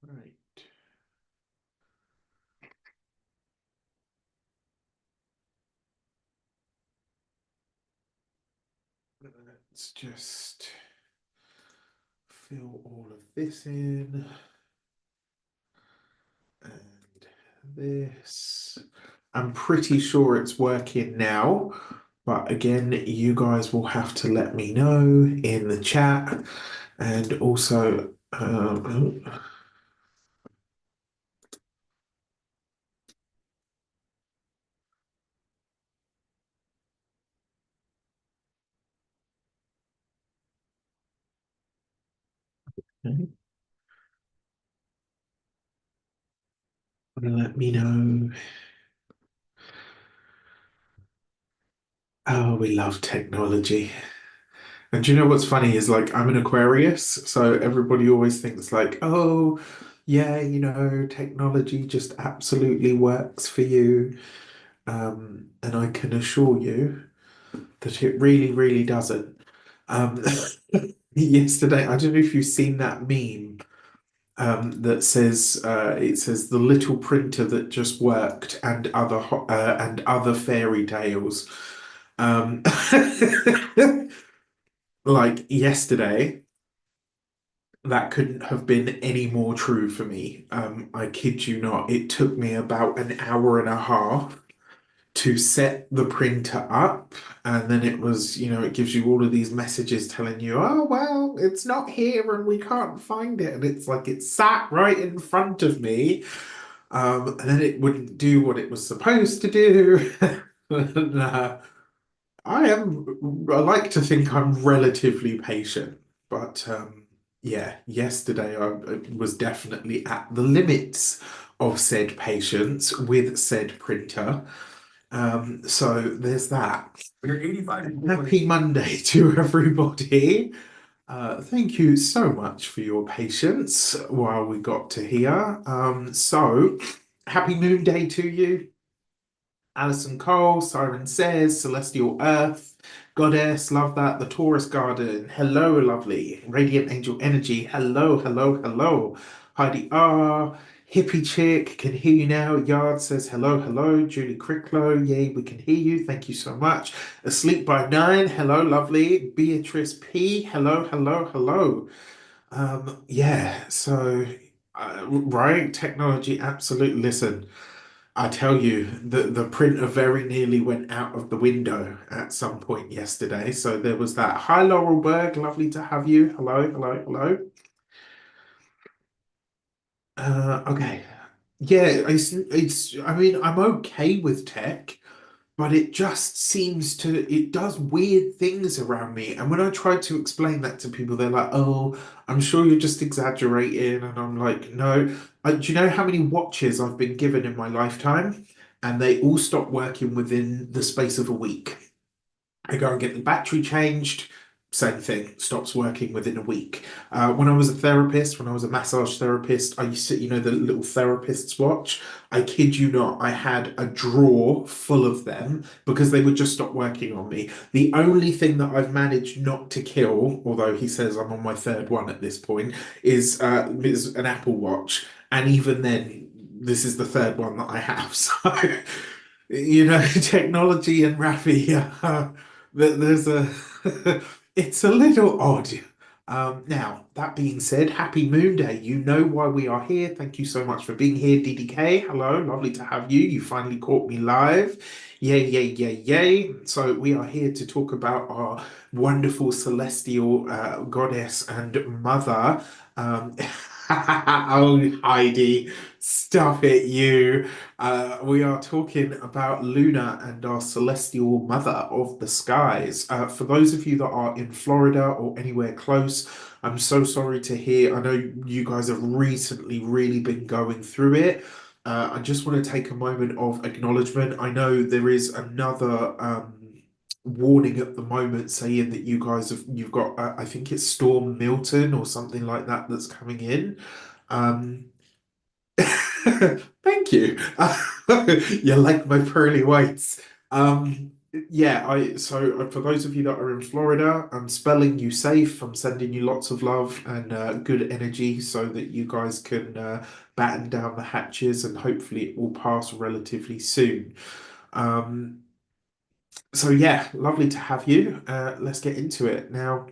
Right. Let's just fill all of this in and this. I'm pretty sure it's working now, but again, you guys will have to let me know in the chat and also let me know. Oh, we love technology. And do you know what's funny is like I'm an Aquarius, so everybody always thinks like, oh, yeah, technology just absolutely works for you. And I can assure you that it really, really doesn't. Um, yesterday, I don't know if you've seen that meme that says it says the little printer that just worked and other fairy tales. Um, like yesterday, that couldn't have been any more true for me. I kid you not, it took me about an hour and a half to set the printer up. And then it was, it gives you all of these messages telling you, oh, well, it's not here and we can't find it. And it's like it sat right in front of me. And then it wouldn't do what it was supposed to do. And, I like to think I'm relatively patient, but yeah, yesterday I was definitely at the limits of said patience with said printer. So there's that. We're 85. Happy Monday to everybody. Thank you so much for your patience while we got to here. So happy Moon Day to you. Alison Cole, Siren Says, Celestial Earth, Goddess, love that. The Taurus Garden, hello, lovely. Radiant Angel Energy, hello, hello, hello. Heidi R, Hippie Chick, can hear you now. Yard says hello, hello. Julie Cricklow, yay, we can hear you. Thank you so much. Asleep by Nine, hello, lovely. Beatrice P, hello, hello, hello. Yeah, so, right, technology, absolutely. Listen. I tell you, the printer very nearly went out of the window at some point yesterday. So there was that. Hi, Laurel Berg. Lovely to have you. Hello, hello, hello. Okay. Yeah, I mean, I'm okay with tech, but it just seems it does weird things around me. And when I try to explain that to people, they're like, oh, I'm sure you're just exaggerating. And I'm like, no. Do you know how many watches I've been given in my lifetime? And they all stop working within the space of a week. I go and get the battery changed. Same thing, stops working within a week. When I was a therapist, when I was a massage therapist, I used to, the little therapist's watch. I kid you not, I had a drawer full of them because they would just stop working on me. The only thing that I've managed not to kill, although he says I'm on my third one at this point, is an Apple Watch. And even then, this is the third one that I have. So, technology and Rafi. There's a it's a little odd. Now, that being said, happy Moon Day. You know why we are here. Thank you so much for being here, DDK. Hello, lovely to have you. You finally caught me live. Yay, yay, yay, yay. So we are here to talk about our wonderful celestial goddess and mother. Um, oh, Heidi, stop it, you. We are talking about Luna and our celestial mother of the skies. For those of you that are in Florida or anywhere close, I'm so sorry to hear. I know you guys have recently really been going through it. I just want to take a moment of acknowledgement. I know there is another warning at the moment saying that you've got I think it's Storm Milton or something like that that's coming in. Um, Thank you. You like my pearly whites. Yeah, for those of you that are in Florida, I'm spelling you safe. I'm sending you lots of love and good energy so that you guys can batten down the hatches and hopefully it will pass relatively soon. Um, so yeah, lovely to have you. Let's get into it now.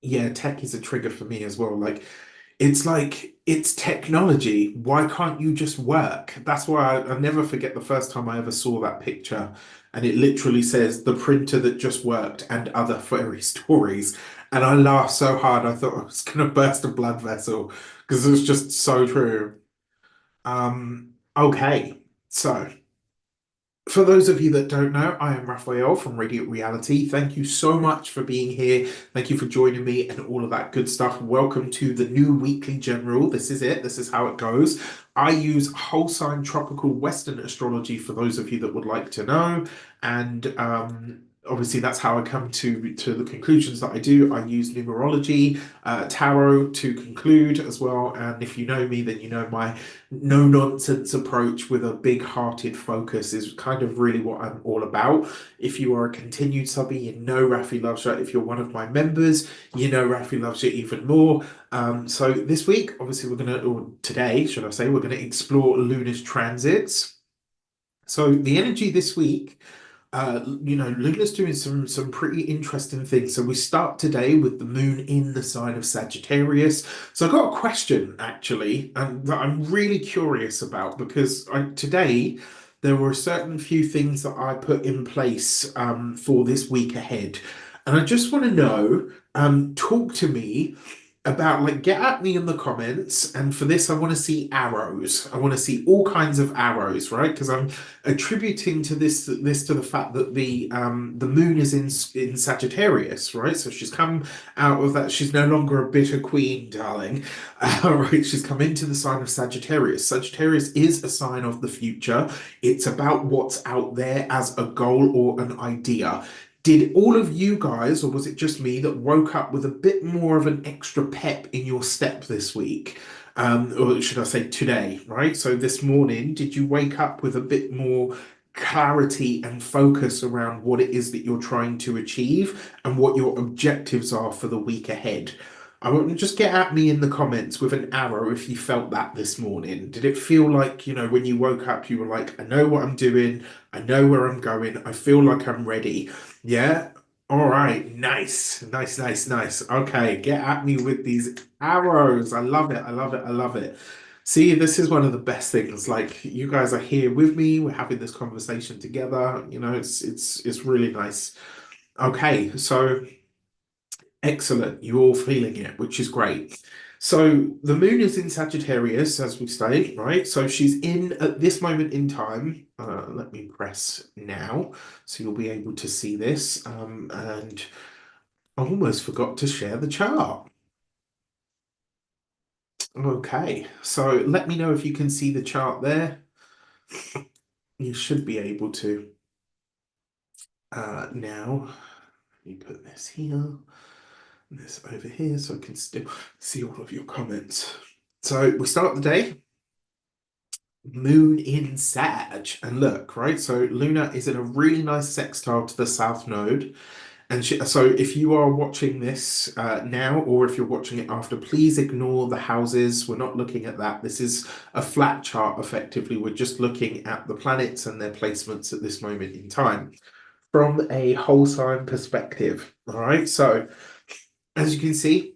Yeah, tech is a trigger for me as well. Like it's technology. Why can't you just work? That's why I never forget the first time I ever saw that picture, and it literally says the printer that just worked and other fairy stories. And I laughed so hard I thought I was gonna burst a blood vessel because it was just so true. Okay, so. For those of you that don't know, I am Raphael from Radiant Reality. Thank you so much for being here. Thank you for joining me and all of that good stuff. Welcome to the new weekly general. This is it. This is how it goes. I use whole sign tropical Western astrology for those of you that would like to know. And obviously, that's how I come to the conclusions that I do. I use numerology, tarot to conclude as well. And if you know me, then you know my no nonsense approach with a big hearted focus is kind of really what I'm all about. If you are a continued subby, you know Rafi loves you. If you're one of my members, you know Rafi loves you even more. So this week, obviously, or today, should I say, we're gonna explore Luna's transits. So the energy this week, Luna's doing some pretty interesting things. So we start today with the moon in the sign of Sagittarius. So I got a question actually, and that I'm really curious about because today there were a certain few things that I put in place for this week ahead, and I just want to know, talk to me about like get at me in the comments, and for this I want to see arrows. I want to see all kinds of arrows, right? Because I'm attributing to this to the fact that the moon is in Sagittarius, right? So she's come out of that. She's no longer a bitter queen, darling. Right? She's come into the sign of Sagittarius. Sagittarius is a sign of the future. It's about what's out there as a goal or an idea. Did all of you guys, or was it just me, that woke up with a bit more of an extra pep in your step this week? Or should I say today, right? So this morning, did you wake up with a bit more clarity and focus around what it is that you're trying to achieve and what your objectives are for the week ahead? I want to just get at me in the comments with an arrow if you felt that this morning. Did it feel like, when you woke up, you were like, I know what I'm doing, I know where I'm going, I feel like I'm ready. Yeah. All right. Nice. Nice, nice, nice. Okay. Get at me with these arrows. I love it. I love it. I love it. See, this is one of the best things. Like you guys are here with me. We're having this conversation together. It's really nice. Okay. So excellent. You're all feeling it, which is great. So the moon is in Sagittarius, as we say, right? So she's in at this moment in time. Let me press now, so you'll be able to see this. And I almost forgot to share the chart. Okay, so let me know if you can see the chart there. You should be able to. Now, let me put this here, this over here, so I can still see all of your comments. So we start the day. Moon in Sag. And look, right? So Luna is in a really nice sextile to the South Node. And so if you are watching this now, or if you're watching it after, please ignore the houses. We're not looking at that. This is a flat chart, effectively. We're just looking at the planets and their placements at this moment in time from a whole sign perspective. All right. So as you can see,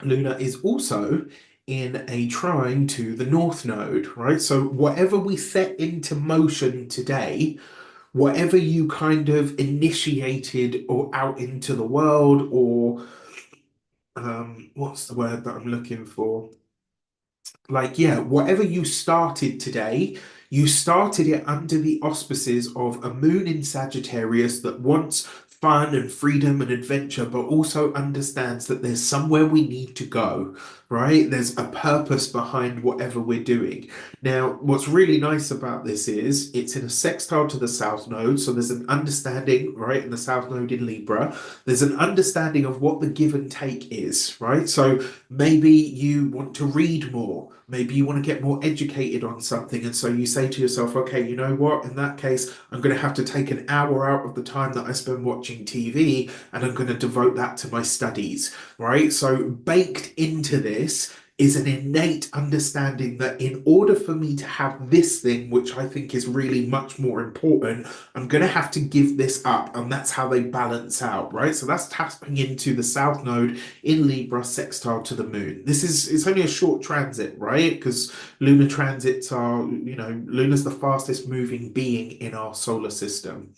Luna is also in a trine to the North Node, right? So whatever we set into motion today, whatever you kind of initiated or out into the world, or what's the word that I'm looking for? Like, yeah, whatever you started today, you started it under the auspices of a moon in Sagittarius that wants fun and freedom and adventure, but also understands that there's somewhere we need to go, right? There's a purpose behind whatever we're doing. Now, what's really nice about this is it's in a sextile to the South Node, so there's an understanding, right, in the South Node in Libra. There's an understanding of what the give and take is, right? So maybe you want to read more. Maybe you want to get more educated on something. And so you say to yourself, okay, you know what? In that case, I'm going to have to take an hour out of the time that I spend watching TV and I'm going to devote that to my studies, right? So baked into this is an innate understanding that in order for me to have this thing, which I think is really much more important, I'm going to have to give this up. And that's how they balance out, right? So that's tapping into the South Node in Libra sextile to the moon. It's only a short transit, right? Because lunar transits are, Lunar's the fastest moving being in our solar system.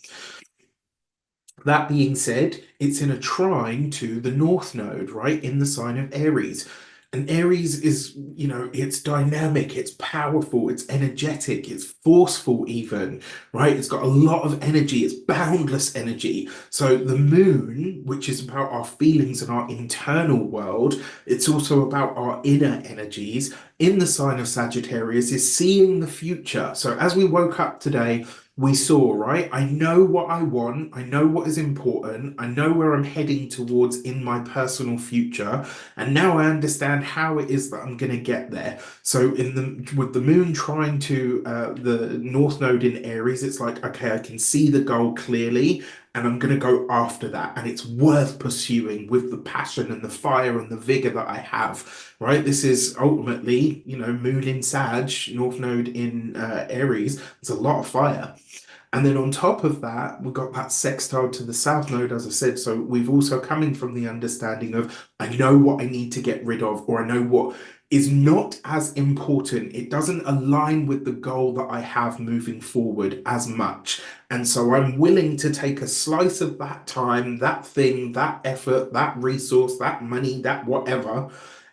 That being said, it's in a trine to the North Node, right, in the sign of Aries. And Aries is, it's dynamic, it's powerful, it's energetic, it's forceful, even, right? It's got a lot of energy, it's boundless energy. So the moon, which is about our feelings and our internal world, it's also about our inner energies in the sign of Sagittarius, is seeing the future. So as we woke up today, we saw, right? I know what I want. I know what is important. I know where I'm heading towards in my personal future. And now I understand how it is that I'm going to get there. So with the moon trying to the North Node in Aries, it's like, okay, I can see the goal clearly and I'm going to go after that. And it's worth pursuing with the passion and the fire and the vigor that I have, right? This is ultimately, moon in Sag, North Node in Aries. It's a lot of fire. And then on top of that, we've got that sextile to the South Node, as I said. So we've also coming from the understanding of, I know what I need to get rid of, or I know what is not as important. It doesn't align with the goal that I have moving forward as much. And so I'm willing to take a slice of that time, that thing, that effort, that resource, that money, that whatever,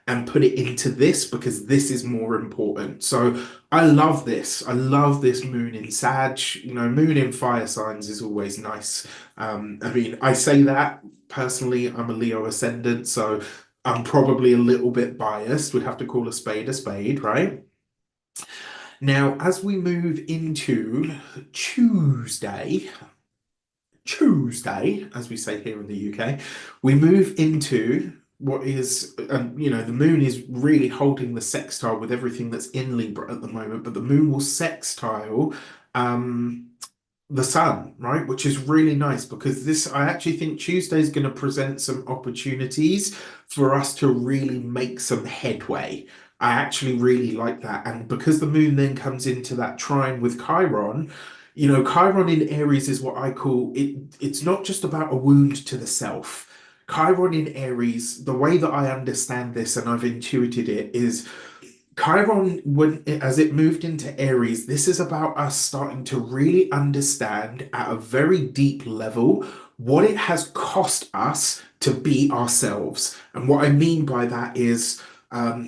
and put it into this because this is more important. So I love this. I love this moon in Sag. Moon in fire signs is always nice. I mean, I say that personally, I'm a Leo ascendant, so I'm probably a little bit biased. We'd have to call a spade, right? Now, as we move into Tuesday, as we say here in the UK, we move into what is, the moon is really holding the sextile with everything that's in Libra at the moment, but the moon will sextile the sun, right? Which is really nice because I actually think Tuesday is going to present some opportunities for us to really make some headway. I actually really like that. And because the moon then comes into that trine with Chiron, Chiron in Aries is what I call it. It's not just about a wound to the self. Chiron in Aries, the way that I understand this and I've intuited it is Chiron, as it moved into Aries, this is about us starting to really understand at a very deep level what it has cost us to be ourselves. And what I mean by that is,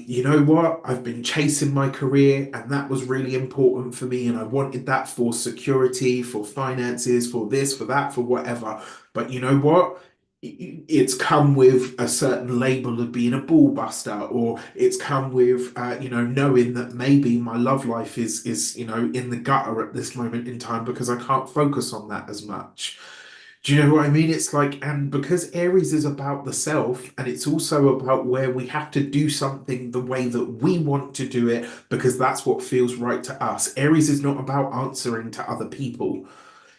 you know what? I've been chasing my career, and that was really important for me. And I wanted that for security, for finances, for this, for that, for whatever. But you know what? It's come with a certain label of being a ball buster, or it's come with knowing that maybe my love life is in the gutter at this moment in time because I can't focus on that as much. Do you know what I mean? It's like, and because Aries is about the self, and it's also about where we have to do something the way that we want to do it because that's what feels right to us. Aries is not about answering to other people.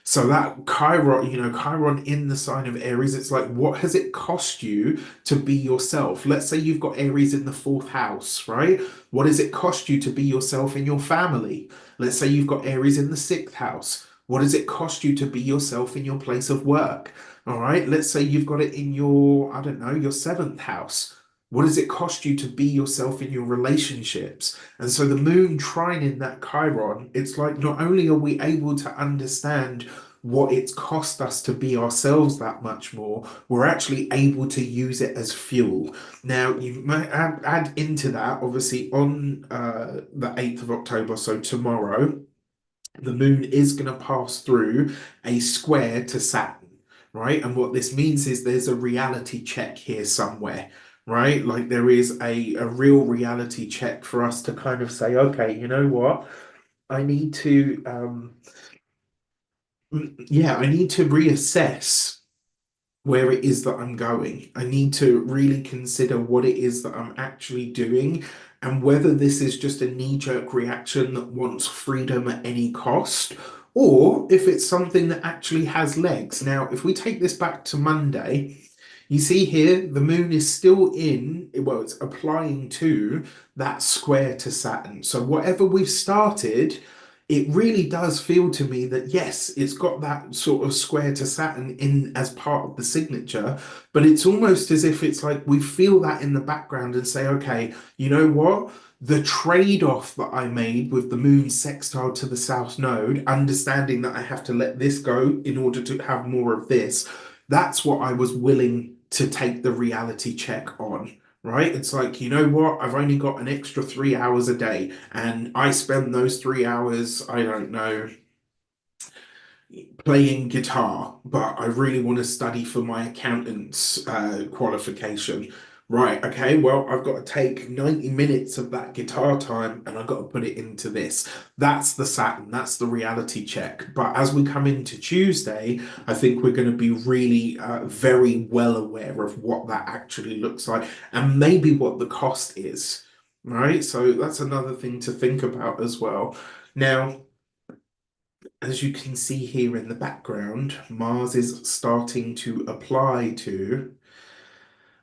So that Chiron, Chiron in the sign of Aries, it's like, what has it cost you to be yourself? Let's say you've got Aries in the fourth house, right? What does it cost you to be yourself in your family? Let's say you've got Aries in the sixth house. What does it cost you to be yourself in your place of work? All right. Let's say you've got it in your, I don't know, your seventh house. What does it cost you to be yourself in your relationships? And so the moon trine in that Chiron, it's like not only are we able to understand what it's cost us to be ourselves that much more, we're actually able to use it as fuel. Now, you might add into that, obviously, on the 8th of October, so tomorrow, the moon is going to pass through a square to Saturn. right? And what this means is there's a reality check here somewhere, right? Like there is a real reality check for us to kind of say, okay, you know what? I need to, yeah, I need to reassess where it is that I'm going. I need to really consider what it is that I'm actually doing and whether this is just a knee-jerk reaction that wants freedom at any cost, or if it's something that actually has legs. Now, if we take this back to Monday, you see here the moon is still in, well, it's applying to that square to Saturn. So whatever we've started, it really does feel to me that yes, it's got that sort of square to Saturn in as part of the signature, but it's almost as if it's like we feel that in the background and say, okay, you know what? The trade-off that I made with the moon sextile to the south node, understanding that I have to let this go in order to have more of this, that's what I was willing to take the reality check on. Right? It's like, you know what? I've only got an extra 3 hours a day, and I spend those 3 hours, I don't know, playing guitar, but I really want to study for my accountant's qualification. Right, okay, well, I've got to take 90 minutes of that guitar time and I've got to put it into this. That's the Saturn, that's the reality check. But as we come into Tuesday, I think we're going to be really very well aware of what that actually looks like and maybe what the cost is. Right, so that's another thing to think about as well. Now, as you can see here in the background, Mars is starting to apply to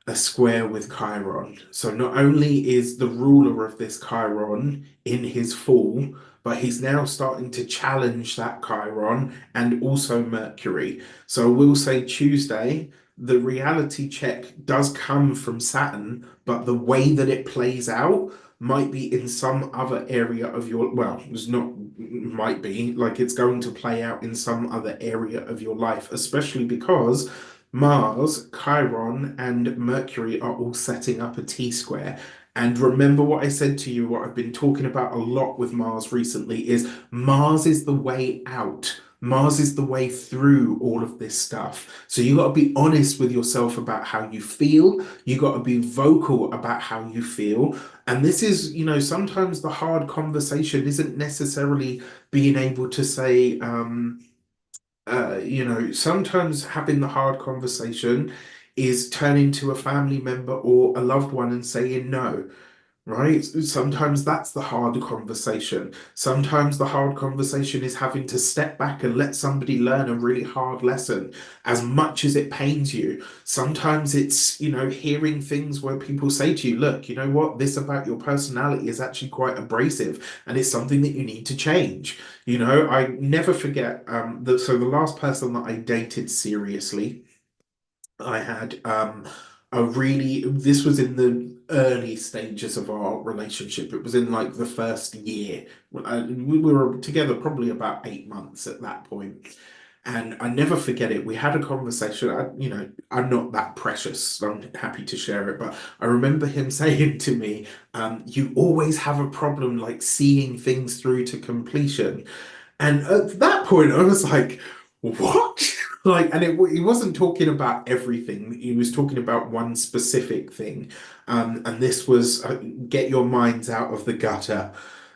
a square with Chiron. So not only is the ruler of this Chiron in his fall, but he's now starting to challenge that Chiron and also Mercury. So we'll say Tuesday, the reality check does come from Saturn, but the way that it plays out might be in some other area of your, well, it's not might be like it's going to play out in some other area of your life, especially because Mars, Chiron, and Mercury are all setting up a T square. And remember what I said to you, what I've been talking about a lot with Mars recently is Mars is the way out. Mars is the way through all of this stuff. So you got to be honest with yourself about how you feel. You got to be vocal about how you feel. And this is, sometimes the hard conversation isn't necessarily being able to say, sometimes having the hard conversation is turning to a family member or a loved one and saying no, right? Sometimes that's the hard conversation. Sometimes the hard conversation is having to step back and let somebody learn a really hard lesson, as much as it pains you. Sometimes it's, hearing things where people say to you, look, you know what, this about your personality is actually quite abrasive and it's something that you need to change. I never forget so the last person that I dated seriously, I had this was in the early stages of our relationship. It was in like the first year. We were together probably about 8 months at that point. And I never forget it. We had a conversation. I'm not that precious, so I'm happy to share it. But I remember him saying to me, you always have a problem like seeing things through to completion. And at that point, I was like, what? Like, and he wasn't talking about everything. He was talking about one specific thing. And this was get your minds out of the gutter.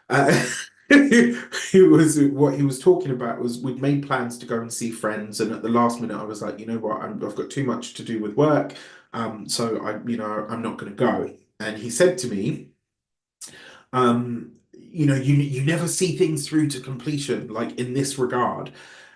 Uh, what he was talking about was we'd made plans to go and see friends, and at the last minute, I was like, you know what, I've got too much to do with work, so I'm not going to go. And he said to me, you never see things through to completion, like in this regard.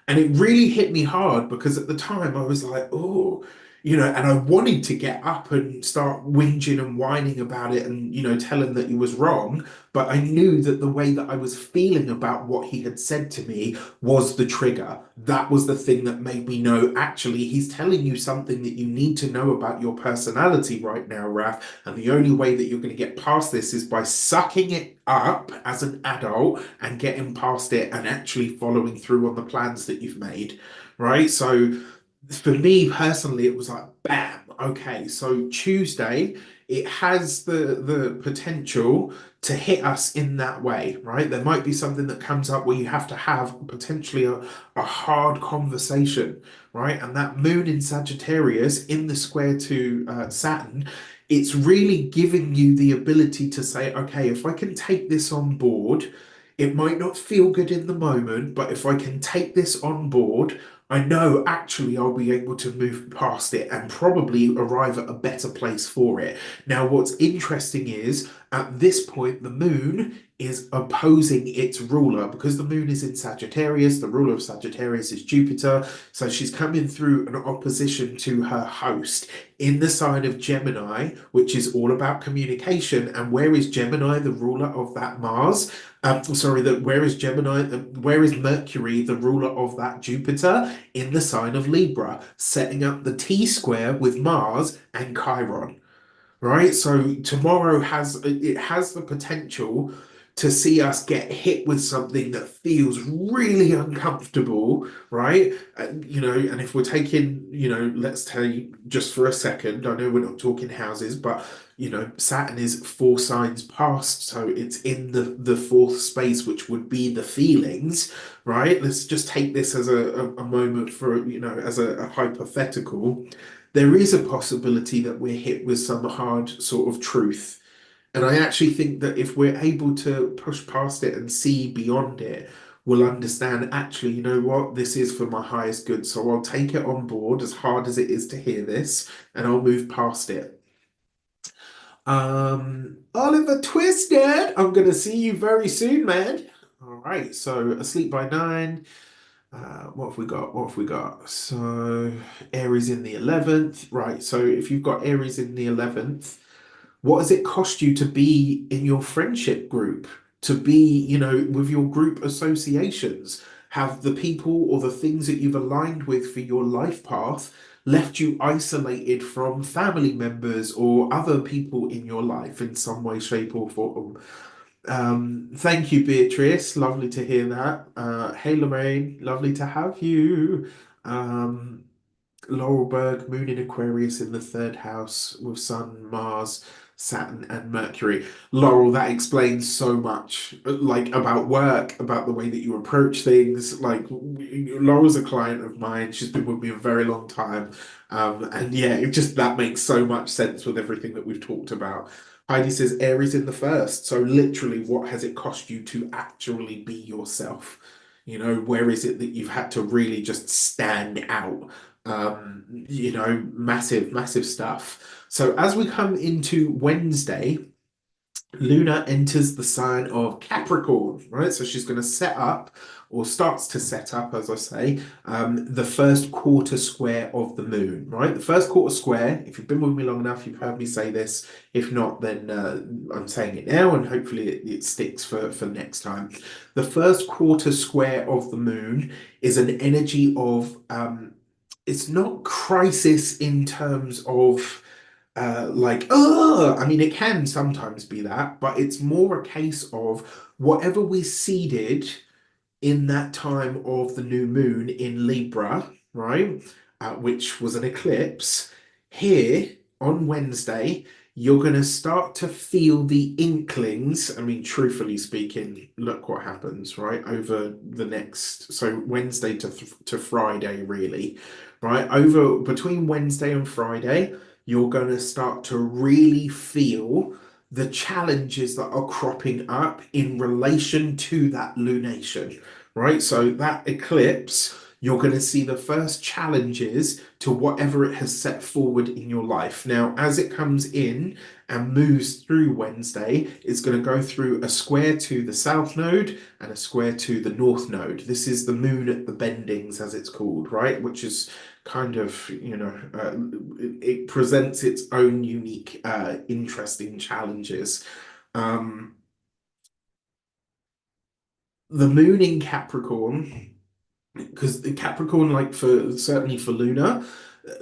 And it really hit me hard because at the time I was like, oh, and I wanted to get up and start whinging and whining about it and, tell him that he was wrong. But I knew that the way that I was feeling about what he had said to me was the trigger. That was the thing that made me know, actually, he's telling you something that you need to know about your personality right now, Raf. And the only way that you're going to get past this is by sucking it up as an adult and getting past it and actually following through on the plans that you've made, right? So for me personally, it was like, bam, okay. So Tuesday it has the potential to hit us in that way, right? There might be something that comes up where you have to have potentially a hard conversation, right? And that moon in Sagittarius in the square to Saturn, it's really giving you the ability to say, okay, if I can take this on board, it might not feel good in the moment, but if I can take this on board, I know actually I'll be able to move past it and probably arrive at a better place for it. Now, what's interesting is at this point, the moon is opposing its ruler because the moon is in Sagittarius. The ruler of Sagittarius is Jupiter. So she's coming through an opposition to her host in the sign of Gemini, which is all about communication. And where is Gemini, the ruler of that Mars? Sorry, where is Gemini? Where is Mercury, the ruler of that Jupiter? In the sign of Libra, setting up the T square with Mars and Chiron, right? So tomorrow has the potential to see us get hit with something that feels really uncomfortable, right? And if we're taking, let's take just for a second, I know we're not talking houses, but Saturn is four signs past, so it's in the fourth space, which would be the feelings, right? Let's just take this as a moment for, as a hypothetical. There is a possibility that we're hit with some hard sort of truth. And I actually think that if we're able to push past it and see beyond it, we'll understand actually, you know what, this is for my highest good. So I'll take it on board as hard as it is to hear this, and I'll move past it. Oliver Twisted, I'm gonna see you very soon, man. All right, so asleep by nine. What have we got? What have we got? So Aries in the 11th, right? So if you've got Aries in the 11th, what does it cost you to be in your friendship group, to be, with your group associations? Have the people or the things that you've aligned with for your life path left you isolated from family members or other people in your life in some way, shape, or form? Thank you, Beatrice. Lovely to hear that. Hey, Lorraine. Lovely to have you. Um, Laurelberg, Moon in Aquarius in the third house with Sun, Mars, Saturn, and Mercury. Laurel, that explains so much, like about work, about the way that you approach things. Like, Laurel's a client of mine. She's been with me a very long time. And yeah, it just that makes so much sense with everything that we've talked about. Heidi says Aries in the first. So literally, what has it cost you to actually be yourself? Where is it that you've had to really just stand out? Massive, massive stuff. So as we come into Wednesday, Luna enters the sign of Capricorn, right? So she's going to set up, or starts to set up, as I say, the first quarter square of the moon, right? The first quarter square, if you've been with me long enough, you've heard me say this. If not, then I'm saying it now, and hopefully it sticks for next time. The first quarter square of the moon is an energy of, it's not crisis in terms of I mean, it can sometimes be that, but it's more a case of whatever we seeded in that time of the new moon in Libra, right? Which was an eclipse. Here on Wednesday, you're going to start to feel the inklings. I mean, truthfully speaking, look what happens, right? Over the next, so Wednesday to Friday, really, right? Over between Wednesday and Friday, you're going to start to really feel the challenges that are cropping up in relation to that lunation, right? So that eclipse, you're going to see the first challenges to whatever it has set forward in your life. Now, as it comes in and moves through Wednesday, it's going to go through a square to the south node and a square to the north node. This is the moon at the bendings, as it's called, right? Which is kind of, it presents its own unique, interesting challenges. Um, the moon in Capricorn, because the Capricorn, like for certainly for Luna,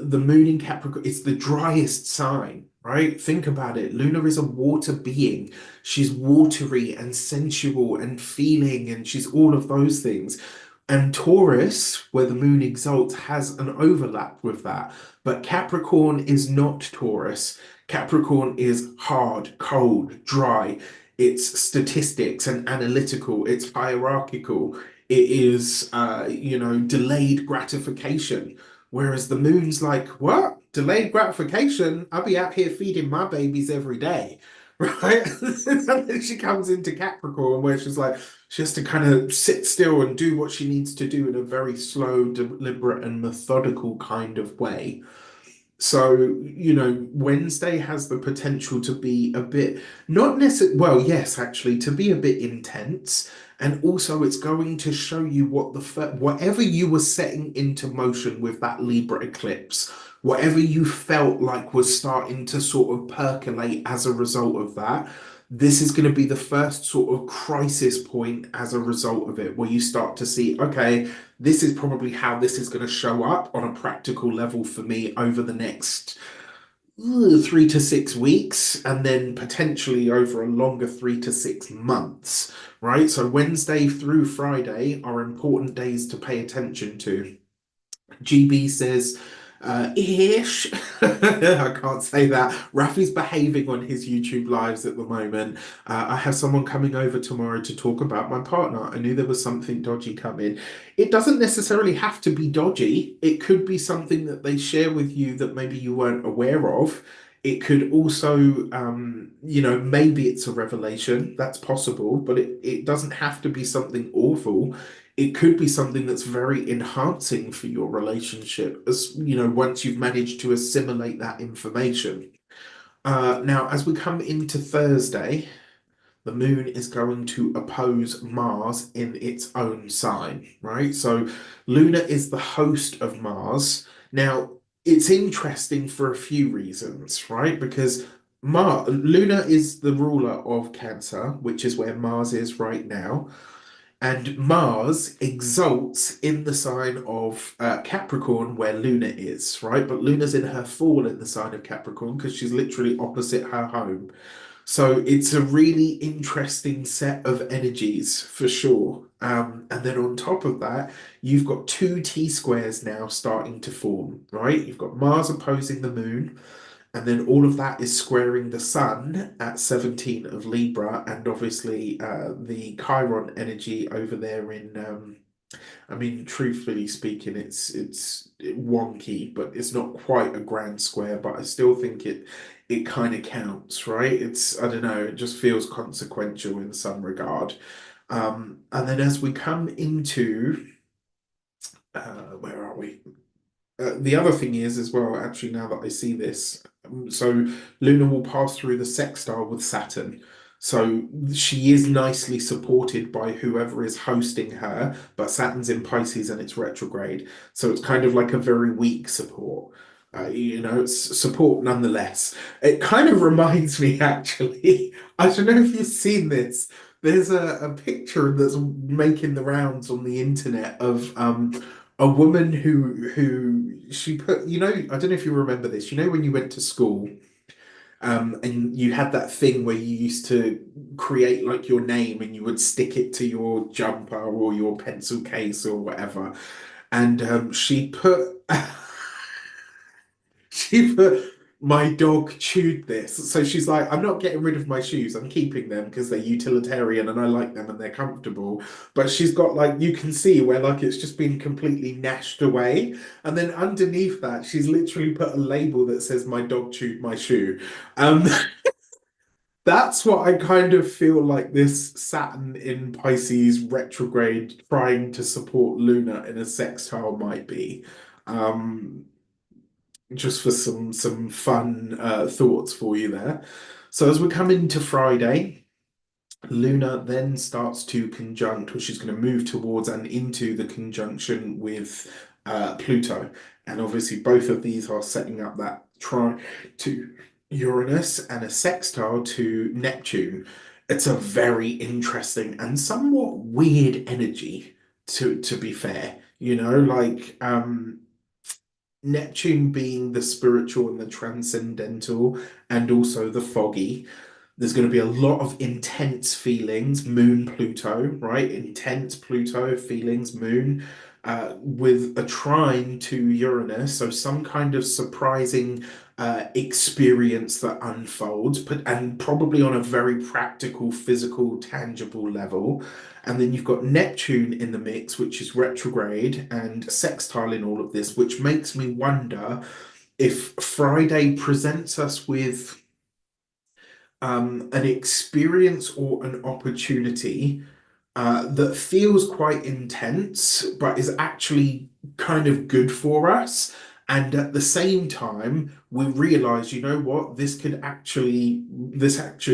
the moon in Capricorn, it's the driest sign, right? Think about it. Luna is a water being. She's watery and sensual and feeling, and she's all of those things. And Taurus, where the moon exalts, has an overlap with that. But Capricorn is not Taurus. Capricorn is hard, cold, dry. It's statistics and analytical. It's hierarchical. It is, delayed gratification. Whereas the moon's like, what? Delayed gratification? I'll be out here feeding my babies every day. Right? And then she comes into Capricorn where she's like, she has to kind of sit still and do what she needs to do in a very slow, deliberate, and methodical kind of way. So, Wednesday has the potential to be a bit, not necessarily, well, yes, actually, to be a bit intense. And also, it's going to show you whatever you were setting into motion with that Libra eclipse, whatever you felt like was starting to sort of percolate as a result of that. This is going to be the first sort of crisis point as a result of it, where you start to see, okay, this is probably how this is going to show up on a practical level for me over the next 3 to 6 weeks, and then potentially over a longer 3 to 6 months, right? So Wednesday through Friday are important days to pay attention to. GB says, ish. I can't say that. Rafi's behaving on his YouTube lives at the moment. I have someone coming over tomorrow to talk about my partner. I knew there was something dodgy coming. It doesn't necessarily have to be dodgy. It could be something that they share with you that maybe you weren't aware of. It could also, maybe it's a revelation. That's possible, but it doesn't have to be something awful. It could be something that's very enhancing for your relationship, as once you've managed to assimilate that information. Now, as we come into Thursday, the moon is going to oppose Mars in its own sign, right? So Luna is the host of Mars. Now, it's interesting for a few reasons, right? Because Luna is the ruler of Cancer, which is where Mars is right now. And Mars exalts in the sign of Capricorn, where Luna is, right? But Luna's in her fall in the sign of Capricorn because she's literally opposite her home. So it's a really interesting set of energies for sure. And then on top of that, you've got two T squares now starting to form, right? You've got Mars opposing the moon, and then all of that is squaring the sun at 17 of Libra, and obviously the Chiron energy over there in I mean, truthfully speaking, it's wonky, but it's not quite a grand square, but I still think it kind of counts, right? I don't know, it just feels consequential in some regard. And then as we come into where are we? The other thing is as well, actually, now that I see this, so Luna will pass through the sextile with Saturn. So she is nicely supported by whoever is hosting her, but Saturn's in Pisces and it's retrograde. So it's kind of like a very weak support. It's support nonetheless. It kind of reminds me, actually, I don't know if you've seen this. There's a picture that's making the rounds on the internet of a woman who she put, I don't know if you remember this, when you went to school, and you had that thing where you used to create like your name and you would stick it to your jumper or your pencil case or whatever. And she put she put, my dog chewed this. So she's like, I'm not getting rid of my shoes. I'm keeping them because they're utilitarian and I like them and they're comfortable. But she's got like, you can see where like it's just been completely gnashed away. And then underneath that, she's literally put a label that says, my dog chewed my shoe. Um, that's what I kind of feel like this Saturn in Pisces retrograde trying to support Luna in a sextile might be. Um, just for some fun thoughts for you there. So as we come into Friday, Luna then starts to conjunct, which is going to move towards and into the conjunction with Pluto. And obviously both of these are setting up that trine to Uranus and a sextile to Neptune. It's a very interesting and somewhat weird energy to be fair. Neptune being the spiritual and the transcendental, and also the foggy. There's going to be a lot of intense feelings, Moon Pluto, right? Intense Pluto feelings, Moon. with a trine to Uranus, so some kind of surprising experience that unfolds, but and probably on a very practical, physical, tangible level. And then you've got Neptune in the mix, which is retrograde and sextile in all of this, which makes me wonder if Friday presents us with an experience or an opportunity that feels quite intense, but is actually kind of good for us. And at the same time, we realize, you know what, this actually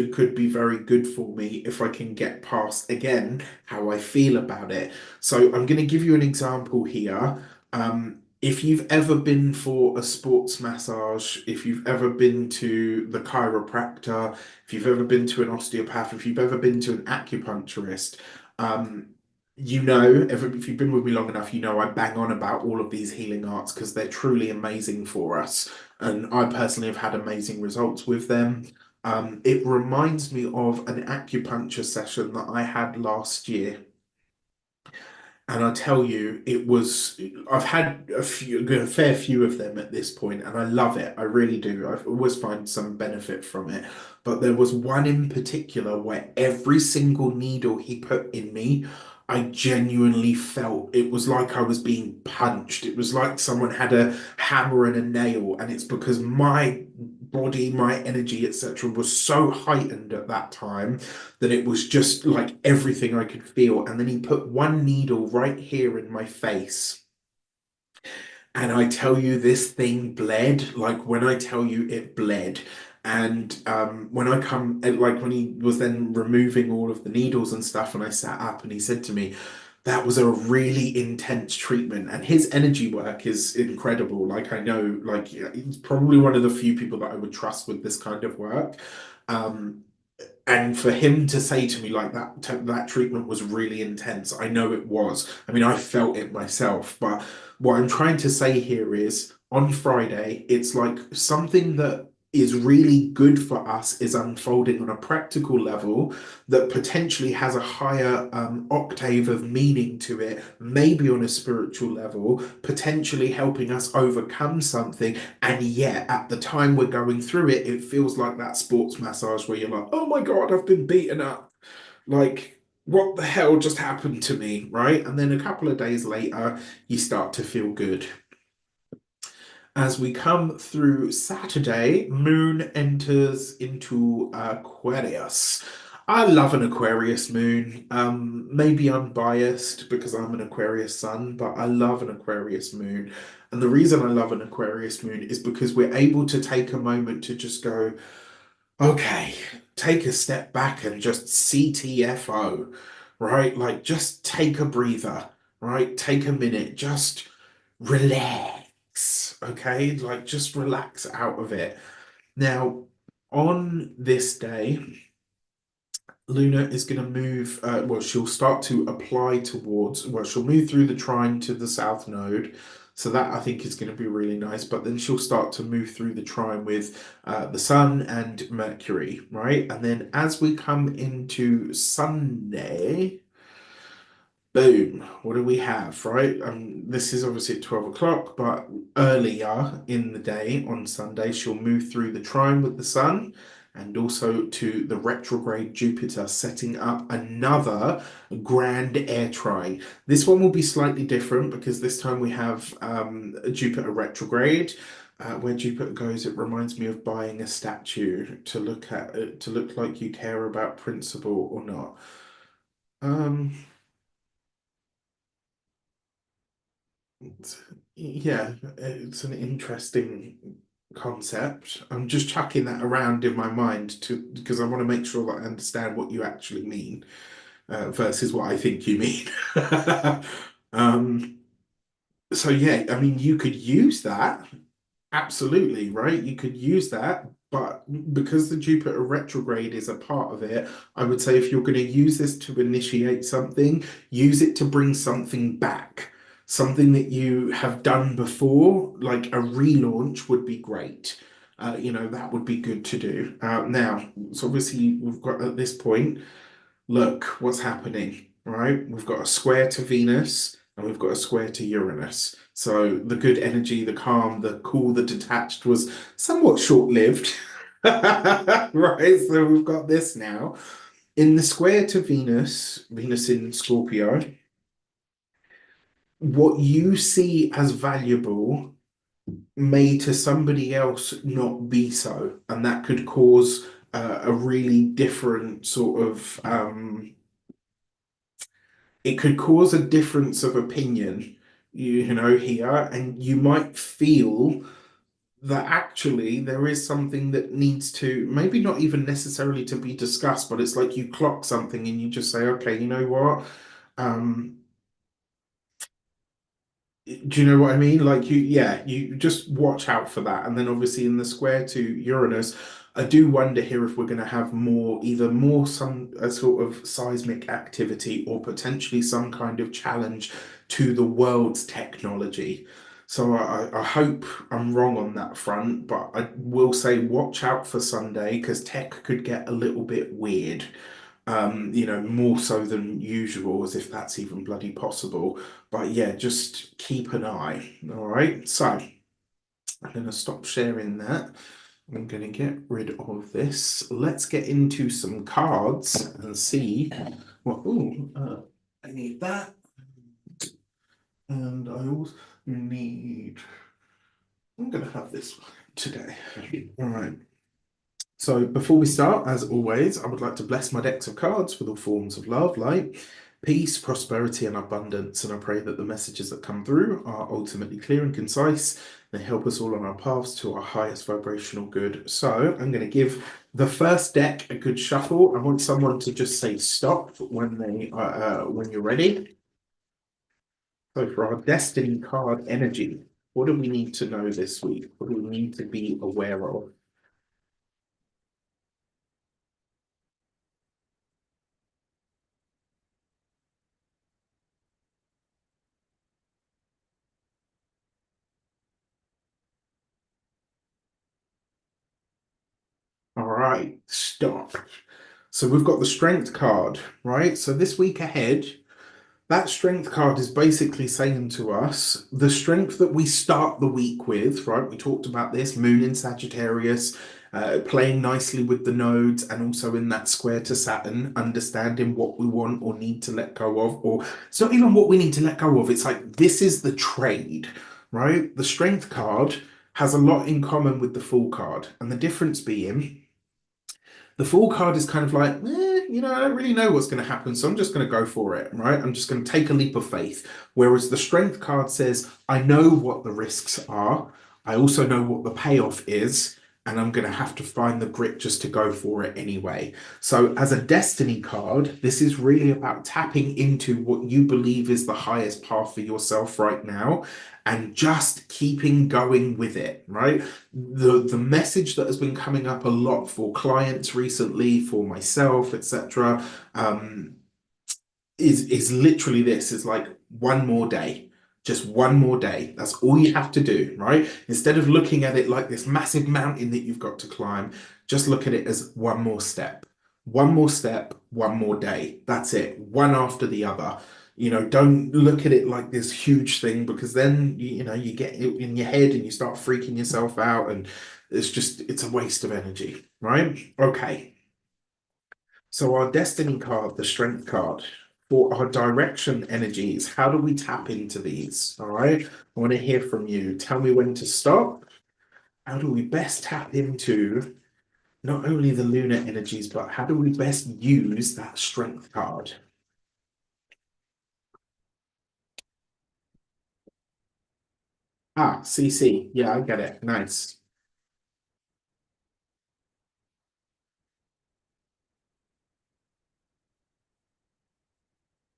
could be very good for me if I can get past again how I feel about it. So I'm going to give you an example here. If you've ever been for a sports massage, if you've ever been to the chiropractor, if you've ever been to an osteopath, if you've ever been to an acupuncturist, um, if you've been with me long enough, you know I bang on about all of these healing arts because they're truly amazing for us. And I personally have had amazing results with them. It reminds me of an acupuncture session that I had last year. And I tell you, I've had a fair few of them at this point, and I love it. I really do. I always find some benefit from it. But there was one in particular where every single needle he put in me, I genuinely felt it was like I was being punched. It was like someone had a hammer and a nail, and it's because my body, my energy, etc., was so heightened at that time that it was just like everything I could feel. And then he put one needle right here in my face. And I tell you, this thing bled. Like when I tell you it bled. And when I come, like when he was then removing all of the needles and stuff, and I sat up and he said to me, that was a really intense treatment. And his energy work is incredible. Like I know, like yeah, he's probably one of the few people that I would trust with this kind of work. Um, and for him to say to me like that treatment was really intense, I know it was. I mean, I felt it myself. But what I'm trying to say here is on Friday, it's like something that is really good for us is unfolding on a practical level that potentially has a higher octave of meaning to it, maybe on a spiritual level, potentially helping us overcome something. And yet, at the time we're going through it, it feels like that sports massage where you're like, oh my God, I've been beaten up. Like, what the hell just happened to me, right? And then a couple of days later, you start to feel good. As we come through Saturday, Moon enters into Aquarius. I love an Aquarius moon. Maybe I'm biased because I'm an Aquarius sun, but I love an Aquarius moon. And the reason I love an Aquarius moon is because we're able to take a moment to just go, okay, take a step back and just CTFO, right? Like just take a breather, right? Take a minute, just relax, okay? Like just relax out of it. Now, on this day, Luna is going to move, well, she'll start to apply towards, well, she'll move through the trine to the south node. So that I think is going to be really nice. But then she'll start to move through the trine with the Sun and Mercury, right? And then as we come into Sunday, boom, what do we have, right? This is obviously at 12 o'clock, but earlier in the day on Sunday, she'll move through the trine with the Sun and also to the retrograde Jupiter, setting up another grand air trine. This one will be slightly different because this time we have Jupiter retrograde. Where Jupiter goes, it reminds me of buying a statue to look at it, to look like you care about principle or not. Um, Yeah, it's an interesting concept. I'm just chucking that around in my mind to because I want to make sure that I understand what you actually mean versus what I think you mean. Um, so yeah, I mean, you could use that. Absolutely, right? You could use that, but because the Jupiter retrograde is a part of it, I would say if you're going to use this to initiate something, use it to bring something back. Something that you have done before, like a relaunch, would be great. That would be good to do. Now, so obviously, we've got at this point, look what's happening, right? We've got a square to Venus, and we've got a square to Uranus. So the good energy, the calm, the cool, the detached was somewhat short-lived. Right, so we've got this now. In the square to Venus, Venus in Scorpio, what you see as valuable may to somebody else not be so, and that could cause a really different sort of it could cause a difference of opinion, you know, here, and you might feel that actually there is something that needs to maybe not even necessarily to be discussed, but it's like you clock something and you just say, okay, you know what? Um, Do you know what I mean? Like yeah, you just watch out for that. And then obviously in the square to Uranus, I do wonder here if we're going to have more, either more some a sort of seismic activity or potentially some kind of challenge to the world's technology. So I hope I'm wrong on that front, but I will say watch out for Sunday because tech could get a little bit weird, you know, more so than usual, as if that's even bloody possible. But yeah, just keep an eye. All right. So I'm going to stop sharing that. I'm going to get rid of this. Let's get into some cards and see what. I need that. And I also need. I'm going to have this one today. All right. So before we start, as always, I would like to bless my decks of cards with all forms of love, light, peace, prosperity, and abundance. And I pray that the messages that come through are ultimately clear and concise. They help us all on our paths to our highest vibrational good. So I'm going to give the first deck a good shuffle. I want someone to just say stop when you're ready. So for our destiny card energy, what do we need to know this week? What do we need to be aware of? All right, stop. So we've got the strength card, right? So this week ahead, that strength card is basically saying to us the strength that we start the week with, right? We talked about this, Moon in Sagittarius, playing nicely with the nodes and also in that square to Saturn, understanding what we want or need to let go of, or it's not even what we need to let go of. It's like this is the trade, right? The strength card has a lot in common with the Fool card, and the difference being the Fool card is kind of like, you know, I don't really know what's going to happen, so I'm just going to go for it, right? I'm just going to take a leap of faith. Whereas the Strength card says, I know what the risks are. I also know what the payoff is, and I'm going to have to find the grit just to go for it anyway. So, as a Destiny card, this is really about tapping into what you believe is the highest path for yourself right now and just keeping going with it, right? The message that has been coming up a lot for clients recently, for myself, etc., um, is literally this: is like one more day, just one more day. That's all you have to do, right? Instead of looking at it like this massive mountain that you've got to climb, just look at it as one more step, one more step, one more day. That's it, one after the other. You know, don't look at it like this huge thing because then you know you get it in your head and you start freaking yourself out, and it's a waste of energy, right? Okay. So our destiny card, the strength card, for our direction energies, how do we tap into these? All right. I want to hear from you. Tell me when to stop. How do we best tap into not only the lunar energies, but how do we best use that strength card? Ah, CC. Yeah, I get it. Nice.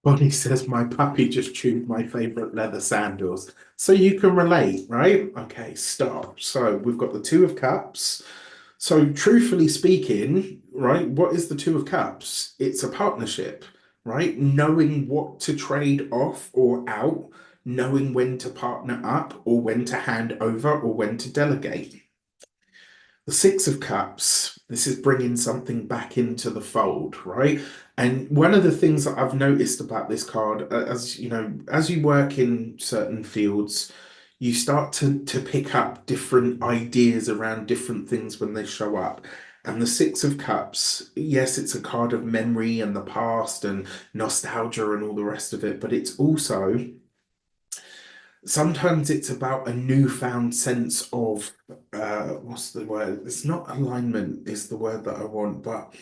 Bonnie says my puppy just chewed my favorite leather sandals. So you can relate, right? Okay, stop. So we've got the Two of Cups. So truthfully speaking, right, what is the Two of Cups? It's a partnership, right? Knowing what to trade off or out, knowing when to partner up or when to hand over or when to delegate. The Six of Cups, this is bringing something back into the fold, right? And one of the things that I've noticed about this card, as you know, as you work in certain fields, you start to pick up different ideas around different things when they show up. And the Six of Cups, yes, it's a card of memory and the past and nostalgia and all the rest of it, but it's also sometimes it's about a newfound sense of what's the word? It's not alignment is the word that I want, but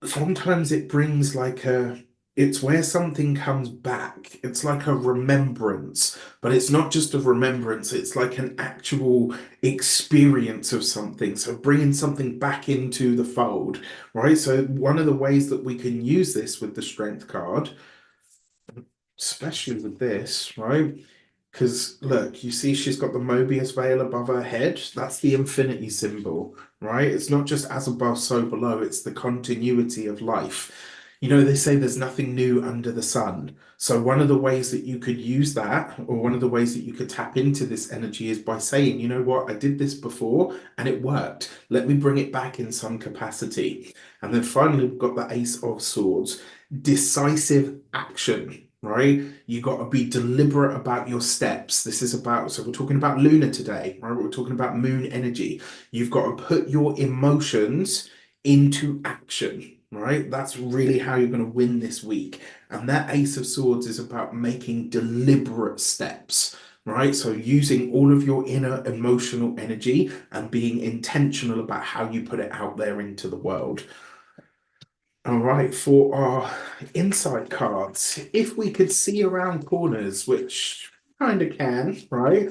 sometimes it brings like a it's where something comes back. It's like a remembrance, but it's not just a remembrance, it's like an actual experience of something. So bringing something back into the fold, right? So one of the ways that we can use this with the strength card, especially with this, right? Because look, you see she's got the Mobius veil above her head. That's the infinity symbol, right? It's not just as above, so below. It's the continuity of life. You know, they say there's nothing new under the sun. So one of the ways that you could use that, or one of the ways that you could tap into this energy is by saying, you know what, I did this before and it worked. Let me bring it back in some capacity. And then finally, we've got the Ace of Swords, decisive action, right? You got to be deliberate about your steps. This is about, so we're talking about lunar today, right? We're talking about moon energy. You've got to put your emotions into action, right? That's really how you're going to win this week. And that Ace of Swords is about making deliberate steps, right? So using all of your inner emotional energy and being intentional about how you put it out there into the world. All right, for our insight cards, if we could see around corners, which kind of can, right?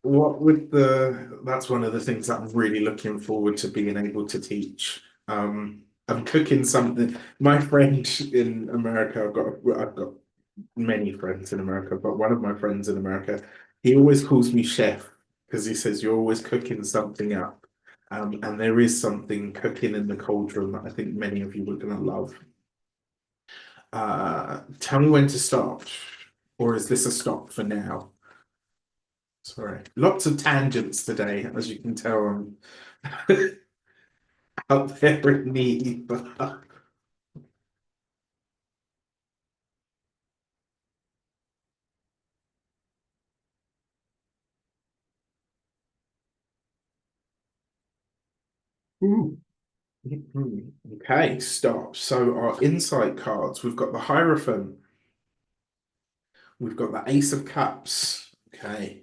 What would that's one of the things that I'm really looking forward to being able to teach. I'm cooking something. My friend in America, I've got many friends in America, but one of my friends in America, he always calls me chef because he says you're always cooking something up. And there is something cooking in the cauldron that I think many of you are going to love. Tell me when to stop, or is this a stop for now? Sorry, lots of tangents today, as you can tell. I'm out there in the ether. Ooh. Okay, stop. So our insight cards, we've got the Hierophant, we've got the Ace of Cups, okay,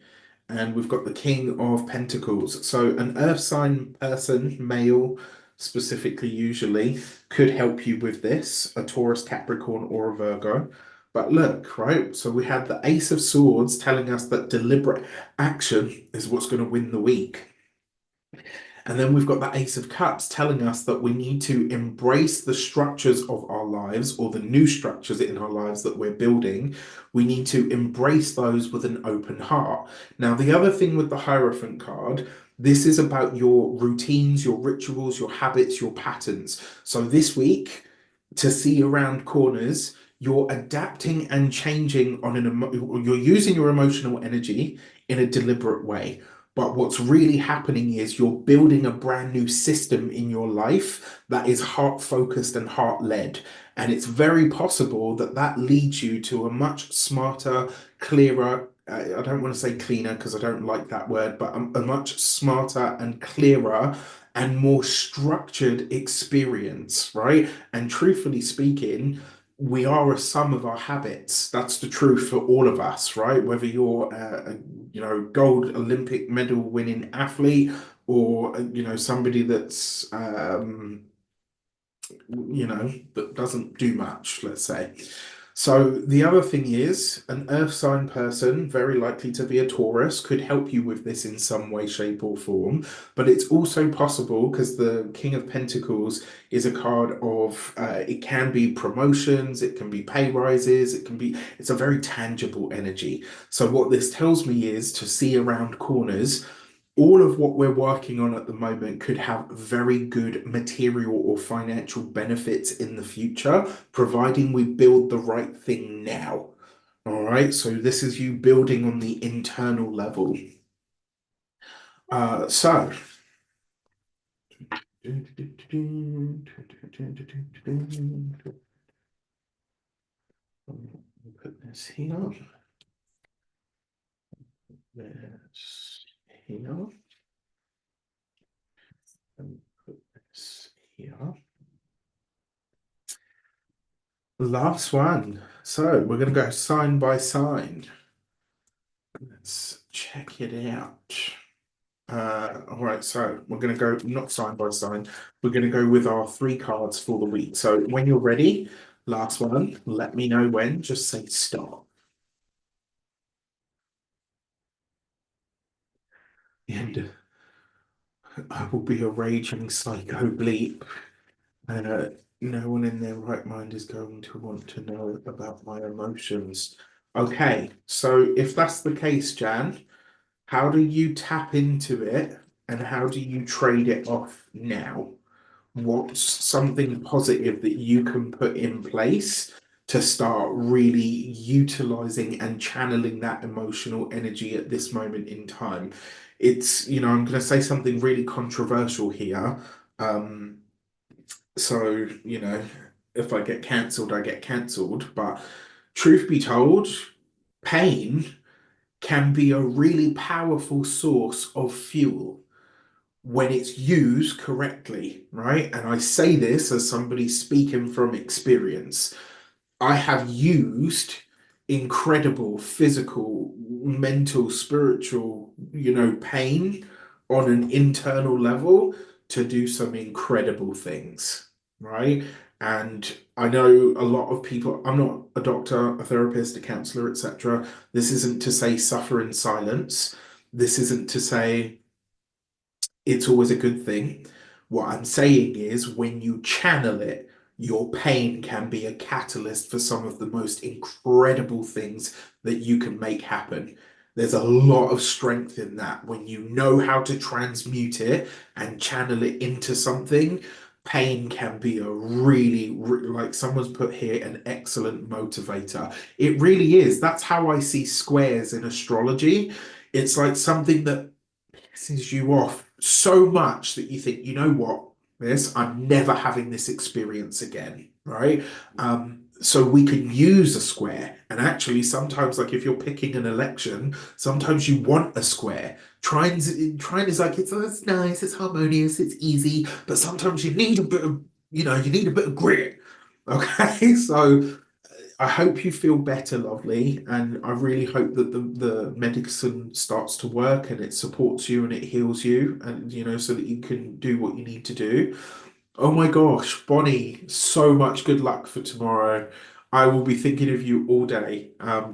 and we've got the King of Pentacles. So an Earth sign person, male specifically usually, could help you with this, a Taurus, Capricorn, or a Virgo. But look, right, so we had the Ace of Swords telling us that deliberate action is what's going to win the week. And then we've got the Ace of Cups telling us that we need to embrace the structures of our lives or the new structures in our lives that we're building. We need to embrace those with an open heart. Now, the other thing with the Hierophant card, this is about your routines, your rituals, your habits, your patterns. So this week, to see around corners, you're adapting and changing on you're using your emotional energy in a deliberate way. But what's really happening is you're building a brand new system in your life that is heart focused and heart led. And it's very possible that that leads you to a much smarter, clearer, I don't want to say cleaner because I don't like that word, but a much smarter and clearer and more structured experience, right? And truthfully speaking, we are a sum of our habits. That's the truth for all of us, right? Whether you're gold Olympic medal winning athlete or somebody that's that doesn't do much, let's say. So the other thing is an earth sign person, very likely to be a Taurus, could help you with this in some way, shape, or form. But it's also possible because the King of Pentacles is a card of it can be promotions, it can be pay rises, it's a very tangible energy. So what this tells me is to see around corners all of what we're working on at the moment could have very good material or financial benefits in the future, providing we build the right thing now. All right, so this is you building on the internal level. So Put this here. This here. And put this here. Last one. So we're going to go sign by sign. Let's check it out. All right, so we're going to go not sign by sign. We're going to go with our three cards for the week. So when you're ready, last one, let me know when. Just say stop. And I will be a raging psycho bleep. No one in their right mind is going to want to know about my emotions. Okay, so if that's the case, Jan, how do you tap into it and how do you trade it off now? What's something positive that you can put in place to start really utilizing and channeling that emotional energy at this moment in time? I'm going to say something really controversial here. Um, so, if I get cancelled, I get cancelled. But truth be told, pain can be a really powerful source of fuel when it's used correctly, right? And I say this as somebody speaking from experience. I have used incredible physical, mental, spiritual, pain on an internal level to do some incredible things, right? And I know a lot of people, I'm not a doctor, a therapist, a counselor, etc. This isn't to say suffer in silence. This isn't to say it's always a good thing. What I'm saying is, when you channel it, your pain can be a catalyst for some of the most incredible things that you can make happen. There's a lot of strength in that. When you know how to transmute it and channel it into something, pain can be a like someone's put here, an excellent motivator. It really is. That's how I see squares in astrology. It's like something that pisses you off so much that you think, you know what, I'm never having this experience again, right? So we can use a square. And actually, sometimes, like if you're picking an election, sometimes you want a square. Trine is like, it's nice, it's harmonious, it's easy, but sometimes you need a bit of, you need a bit of grit. Okay, so I hope you feel better, lovely, and I really hope that the medicine starts to work and it supports you and it heals you, and so that you can do what you need to do. Oh my gosh, Bonnie, so much good luck for tomorrow. I will be thinking of you all day.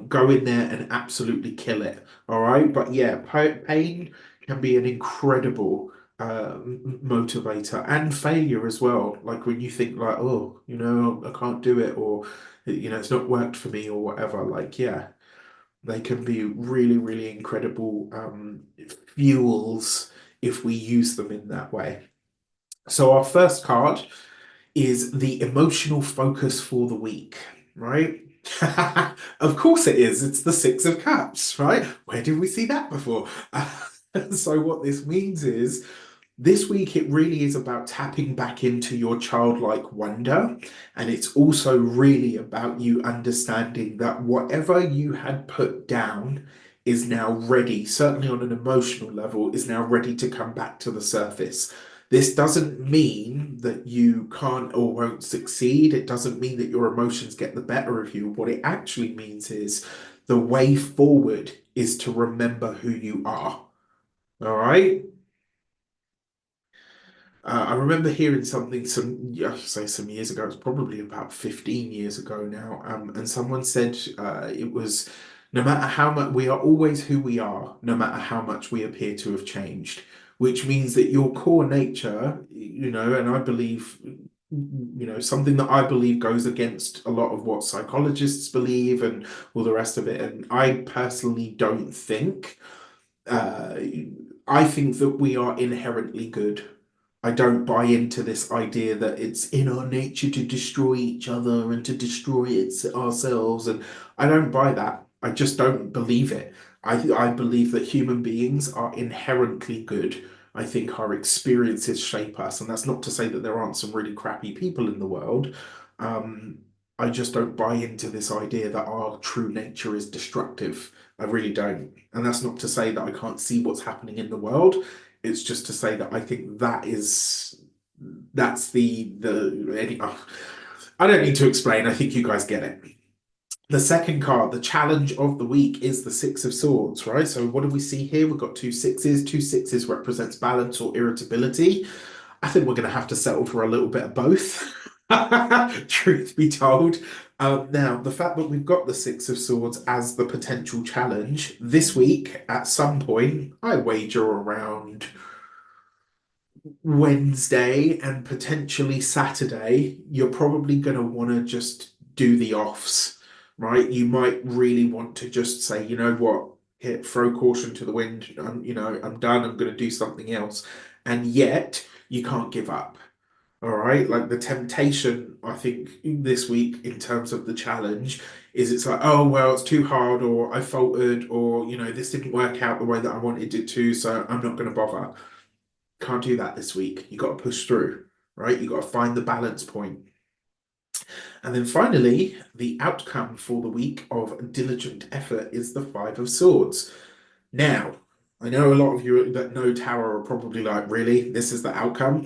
Go in there and absolutely kill it. All right. But yeah, pain can be an incredible motivator and failure as well. Like when you think like, oh, I can't do it, or it's not worked for me or whatever. Like, yeah, they can be really, really incredible fuels if we use them in that way. So our first card is the emotional focus for the week, right? Of course it is. It's the Six of Cups, right? Where did we see that before? So what this means is this week it really is about tapping back into your childlike wonder. And it's also really about you understanding that whatever you had put down is now ready, certainly on an emotional level, is now ready to come back to the surface. This doesn't mean that you can't or won't succeed. It doesn't mean that your emotions get the better of you. What it actually means is the way forward is to remember who you are. All right. I remember hearing something I should say some years ago. It's probably about 15 years ago now. And someone said it was no matter how much we are always who we are, no matter how much we appear to have changed, which means that your core nature, and I believe, something that I believe goes against a lot of what psychologists believe and all the rest of it. And I personally don't think. Uh, I think that we are inherently good. I don't buy into this idea that it's in our nature to destroy each other and to destroy ourselves. And I don't buy that. I just don't believe it. I believe that human beings are inherently good. I think our experiences shape us. And that's not to say that there aren't some really crappy people in the world. Um, I just don't buy into this idea that our true nature is destructive. I really don't. And that's not to say that I can't see what's happening in the world. It's just to say that I think that's I don't need to explain. I think you guys get it. The second card, the challenge of the week, is the Six of Swords, right? So what do we see here? We've got two sixes. Two sixes represents balance or irritability. I think we're going to have to settle for a little bit of both, truth be told. Now, the fact that we've got the Six of Swords as the potential challenge this week, at some point, I wager around Wednesday and potentially Saturday, you're probably going to want to just do the offs, right? You might really want to just say, you know what, hit throw caution to the wind. I'm done. I'm going to do something else. And yet you can't give up. All right. Like the temptation, I think, this week in terms of the challenge is it's like, oh, well, it's too hard, or I faltered, or, this didn't work out the way that I wanted it to, so I'm not going to bother. Can't do that this week. You got to push through, right? You got to find the balance point. And then finally, the outcome for the week of diligent effort is the Five of Swords. Now, I know a lot of you that know tarot are probably like, really? This is the outcome?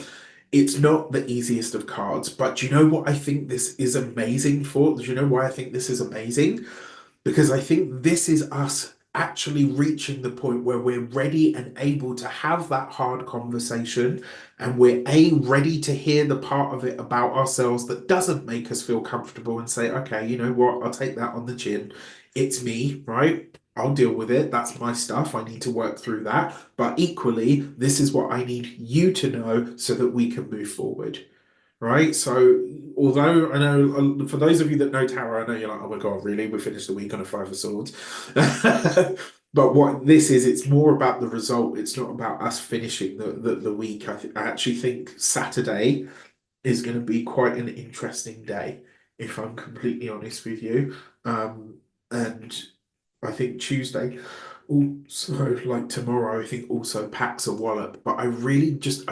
It's not the easiest of cards, but do you know what I think this is amazing for? Do you know why I think this is amazing? Because I think this is us actually reaching the point where we're ready and able to have that hard conversation, and we're ready to hear the part of it about ourselves that doesn't make us feel comfortable, and say, okay, you know what, I'll take that on the chin. It's me, right? I'll deal with it. That's my stuff. I need to work through that. But equally, this is what I need you to know so that we can move forward. Right. So, although I know for those of you that know tarot, I know you're like, oh my God, really? We finished the week on a Five of Swords. But what this is, it's more about the result. It's not about us finishing the week. I actually think Saturday is going to be quite an interesting day, if I'm completely honest with you. And I think Tuesday also, like tomorrow, I think also packs a wallop. But I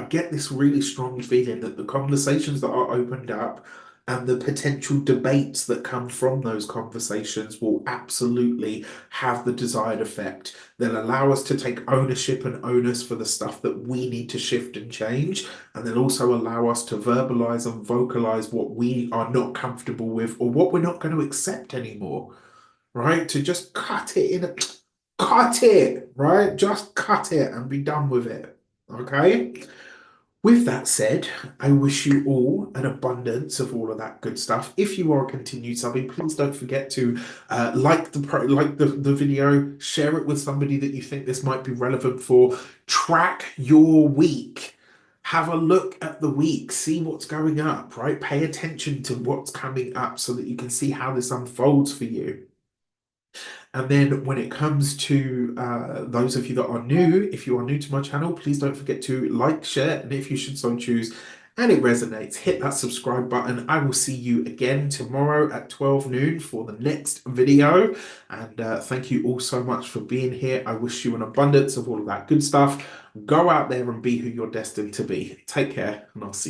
get this really strong feeling that the conversations that are opened up and the potential debates that come from those conversations will absolutely have the desired effect. They'll allow us to take ownership and onus for the stuff that we need to shift and change. And they'll also allow us to verbalize and vocalize what we are not comfortable with, or what we're not going to accept anymore, right? To just cut it, right? Just cut it and be done with it. Okay. With that said, I wish you all an abundance of all of that good stuff. If you are a continued subbing, please don't forget to like the video, share it with somebody that you think this might be relevant for. Track your week. Have a look at the week, see what's going up, right? Pay attention to what's coming up so that you can see how this unfolds for you. And then when it comes to those of you that are new, if you are new to my channel, please don't forget to like, share, and if you should so choose, and it resonates, hit that subscribe button. I will see you again tomorrow at 12 noon for the next video. And thank you all so much for being here. I wish you an abundance of all of that good stuff. Go out there and be who you're destined to be. Take care, and I'll see you.